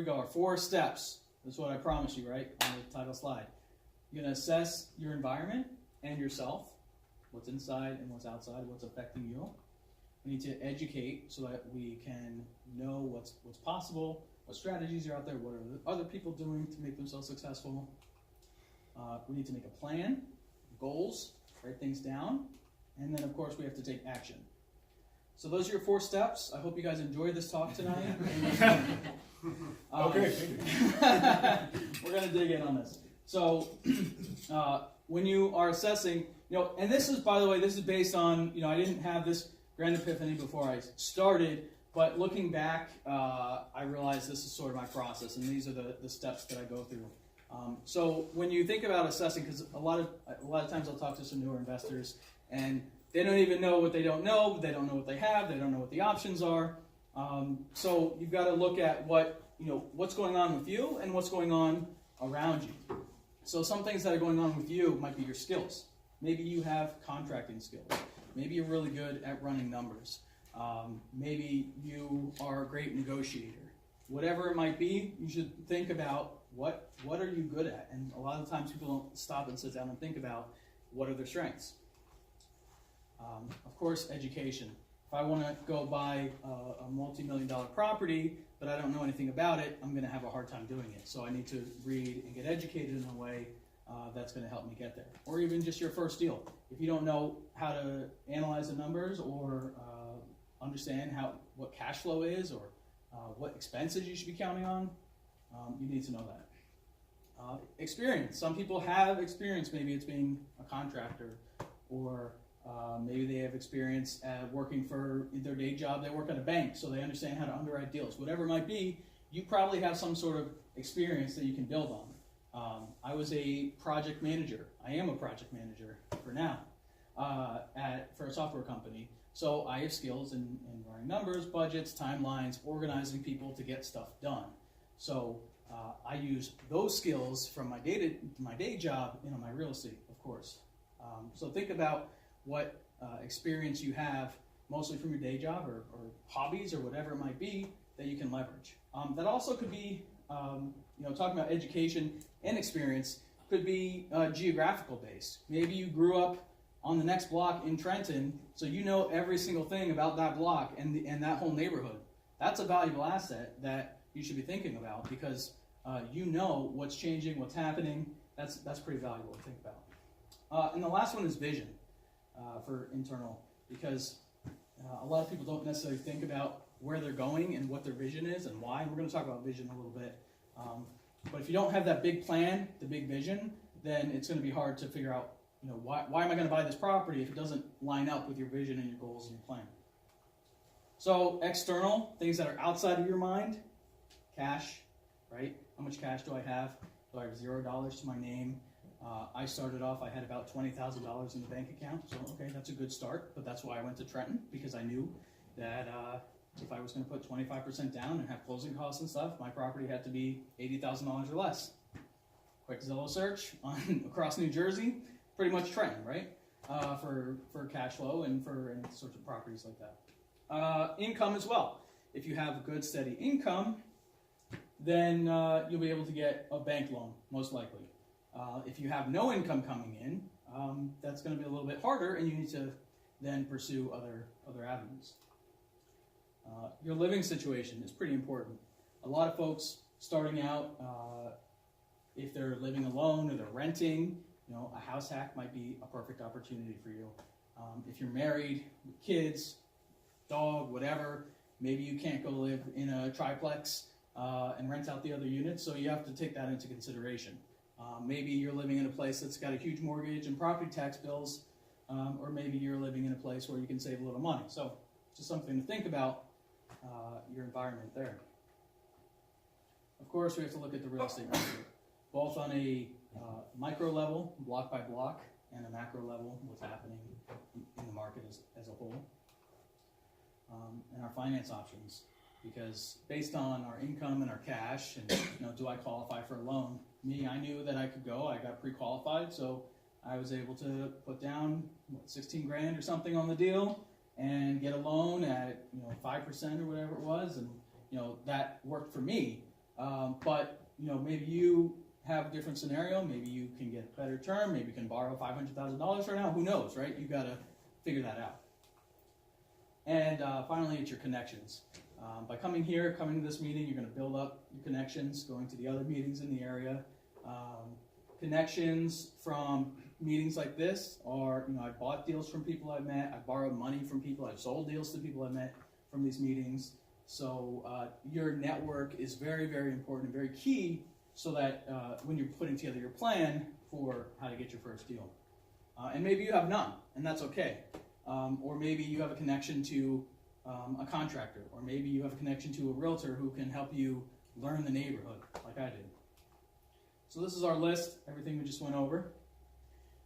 we go. Our 4 steps. This is what I promised you, right, on the title slide. You're going to assess your environment and yourself, what's inside and what's outside, what's affecting you. We need to educate so that we can know what's possible, what strategies are out there, what are other people doing to make themselves successful. We need to make a plan, goals, write things down, and then, of course, we have to take action. So those are your 4 steps. I hope you guys enjoyed this talk tonight. Okay. We're going to dig in on this. So when you are assessing, and this is, by the way, this is based on, I didn't have this grand epiphany before I started, but looking back, I realized this is sort of my process, and these are the steps that I go through. So when you think about assessing, because a lot of times I'll talk to some newer investors, and they don't even know what they don't know. They don't know what they have. They don't know what the options are. So you've got to look at what's going on with you and what's going on around you. So some things that are going on with you might be your skills. Maybe you have contracting skills. Maybe you're really good at running numbers. Maybe you are a great negotiator. Whatever it might be, you should think about what are you good at. And a lot of times people don't stop and sit down and think about what are their strengths. Of course, education. If I want to go buy a multi-million-dollar property, but I don't know anything about it, I'm going to have a hard time doing it. So I need to read and get educated in a way that's going to help me get there. Or even just your first deal. If you don't know how to analyze the numbers or understand what cash flow is or what expenses you should be counting on, you need to know that. Experience. Some people have experience. Maybe it's being a contractor, or maybe they have experience working for their day job. They work at a bank, so they understand how to underwrite deals. Whatever it might be, you probably have some sort of experience that you can build on. I was a project manager. I am a project manager for now for a software company. So I have skills in running numbers, budgets, timelines, organizing people to get stuff done. So I use those skills from my day job in my real estate, of course. So think about what experience you have, mostly from your day job or hobbies or whatever it might be, that you can leverage. That also could be, talking about education and experience, could be geographical based. Maybe you grew up on the next block in Trenton, so you know every single thing about that block and that whole neighborhood. That's a valuable asset that you should be thinking about, because you know what's changing, what's happening. That's pretty valuable to think about. And the last one is vision for internal, because a lot of people don't necessarily think about where they're going and what their vision is and why. And we're going to talk about vision a little bit. But if you don't have that big plan, the big vision, then it's going to be hard to figure out, why am I going to buy this property if it doesn't line up with your vision and your goals and your plan. So external, things that are outside of your mind, cash, right? How much cash do I have? Do I have $0 to my name? I started off, I had about $20,000 in the bank account, so okay, that's a good start, but that's why I went to Trenton, because I knew that if I was going to put 25% down and have closing costs and stuff, my property had to be $80,000 or less. Quick Zillow search across New Jersey, pretty much Trenton, right? For cash flow and for any sorts of properties like that. Income as well. If you have a good steady income, then you'll be able to get a bank loan, most likely. If you have no income coming in, that's going to be a little bit harder, and you need to then pursue other avenues. Your living situation is pretty important. A lot of folks starting out, if they're living alone or they're renting, a house hack might be a perfect opportunity for you. If you're married, with kids, dog, whatever, maybe you can't go live in a triplex and rent out the other units, so you have to take that into consideration. Maybe you're living in a place that's got a huge mortgage and property tax bills, or maybe you're living in a place where you can save a little money. So just something to think about, your environment there. Of course, we have to look at the real estate market, both on a micro level, block by block, and a macro level, what's happening in the market as a whole, and our finance options. Because based on our income and our cash, and do I qualify for a loan? I knew that I could go. I got pre-qualified, so I was able to put down $16,000 or something on the deal and get a loan at 5% or whatever it was, and that worked for me. But maybe you have a different scenario. Maybe you can get a better term. Maybe you can borrow $500,000 right now. Who knows, right? You got to figure that out. And finally, it's your connections. By coming to this meeting, you're going to build up your connections, going to the other meetings in the area. Connections from meetings like this are, I bought deals from people I've met, I borrowed money from people, I've sold deals to people I've met from these meetings. So your network is very, very important, very key, so that when you're putting together your plan for how to get your first deal. And maybe you have none, and that's okay. Or maybe you have a connection to a contractor, or maybe you have a connection to a realtor who can help you learn the neighborhood, like I did. So this is our list, everything we just went over.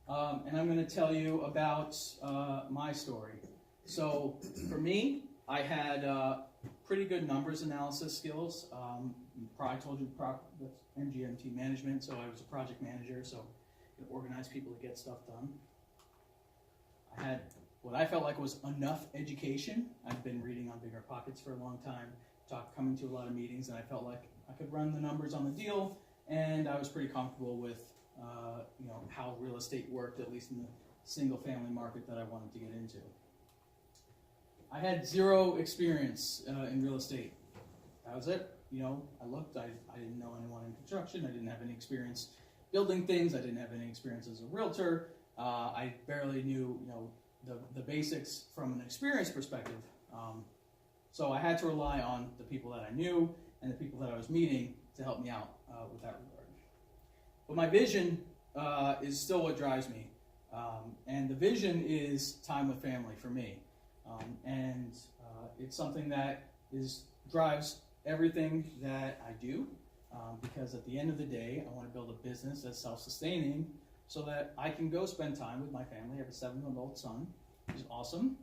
And I'm going to tell you about my story. So for me, I had pretty good numbers analysis skills. I told you that's MGMT management, so I was a project manager, so I organized people to get stuff done. I had what I felt like was enough education. I've been reading on Bigger Pockets for a long time, coming to a lot of meetings, and I felt like I could run the numbers on the deal, and I was pretty comfortable with how real estate worked, at least in the single-family market that I wanted to get into. I had zero experience in real estate. That was it. I looked. I didn't know anyone in construction. I didn't have any experience building things. I didn't have any experience as a realtor. I barely knew, the basics from an experience perspective. So I had to rely on the people that I knew and the people that I was meeting to help me out with that regard. But my vision is still what drives me. And the vision is time with family for me. And it's something that drives everything that I do, because at the end of the day, I want to build a business that's self-sustaining so that I can go spend time with my family. I have a 7-month-old son, who's awesome,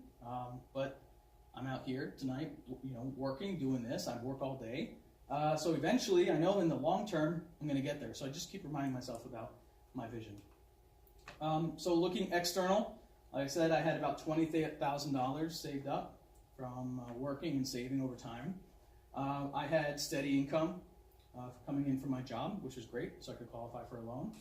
but I'm out here tonight, working, doing this. I work all day. So eventually, I know in the long term, I'm going to get there. So I just keep reminding myself about my vision. So looking external, like I said, I had about $20,000 saved up from working and saving over time. I had steady income coming in from my job, which was great, so I could qualify for a loan.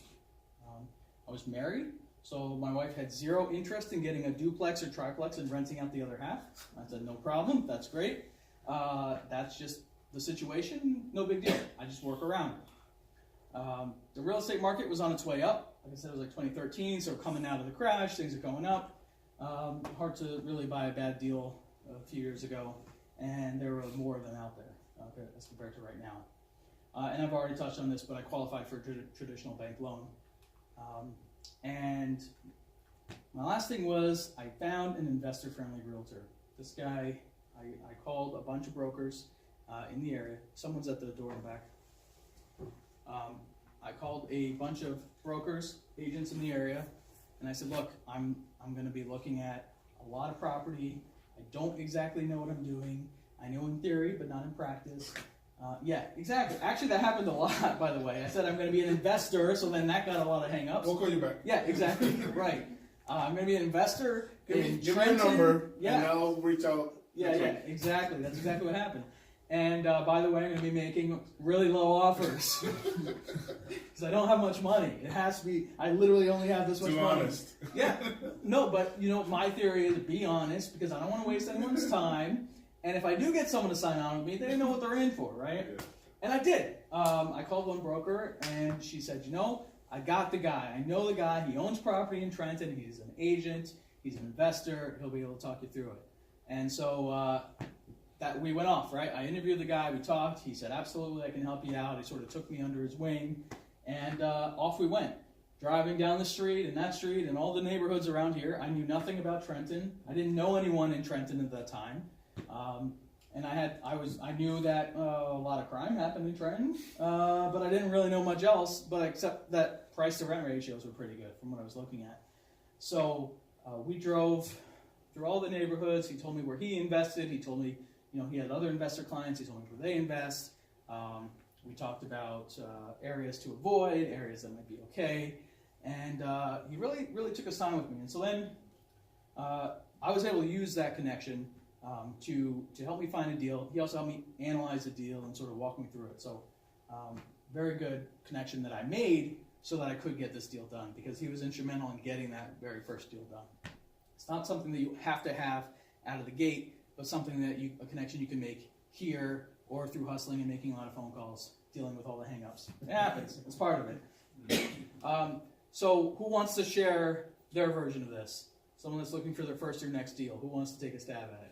I was married, so my wife had zero interest in getting a duplex or triplex and renting out the other half. I said, no problem, that's great. That's just the situation, no big deal. I just work around it. The real estate market was on its way up. Like I said, it was like 2013, so coming out of the crash, things are going up. Hard to really buy a bad deal a few years ago, and there were more of them out there as compared to right now. And I've already touched on this, but I qualified for a traditional bank loan. And my last thing was I found an investor-friendly realtor. This guy, I called a bunch of brokers in the area. Someone's at the door in the back. I called a bunch of brokers, agents in the area, and I said, look, I'm going to be looking at a lot of property. I don't exactly know what I'm doing. I know in theory, but not in practice. Yeah, exactly. Actually, that happened a lot, by the way. I said I'm going to be an investor, so then that got a lot of hang-ups. We'll call you back. Yeah, exactly. Right. I'm going to be an investor in Give Trenton. me your number, Yeah. and I'll reach out. Yeah, exactly. That's exactly what happened. And by the way, I'm going to be making really low offers because I don't have much money. It has to be. I literally only have this much money. Honest. Yeah. No, but my theory is be honest because I don't want to waste anyone's time. And if I do get someone to sign on with me, they know what they're in for, right? Yeah. And I did. I called one broker, and she said, I got the guy. I know the guy. He owns property in Trenton. He's an agent. He's an investor. He'll be able to talk you through it. And so that we went off, right? I interviewed the guy. We talked. He said, absolutely, I can help you out. He sort of took me under his wing, and off we went. Driving down the street and that street and all the neighborhoods around here. I knew nothing about Trenton. I didn't know anyone in Trenton at that time. And I knew that a lot of crime happened in Trenton, but I didn't really know much else, but except that price to rent ratios were pretty good from what I was looking at. So we drove through all the neighborhoods. He told me where he invested. He told me, he had other investor clients. He told me where they invest. We talked about areas to avoid, areas that might be okay, and he really, really took his time with me. And so then I was able to use that connection to help me find a deal. He also helped me analyze the deal and sort of walk me through it. So very good connection that I made so that I could get this deal done, because he was instrumental in getting that very first deal done. It's not something that you have to have out of the gate, but something that a connection you can make here or through hustling and making a lot of phone calls, dealing with all the hang-ups. It happens. It's part of it. So who wants to share their version of this? Someone that's looking for their first or next deal. Who wants to take a stab at it?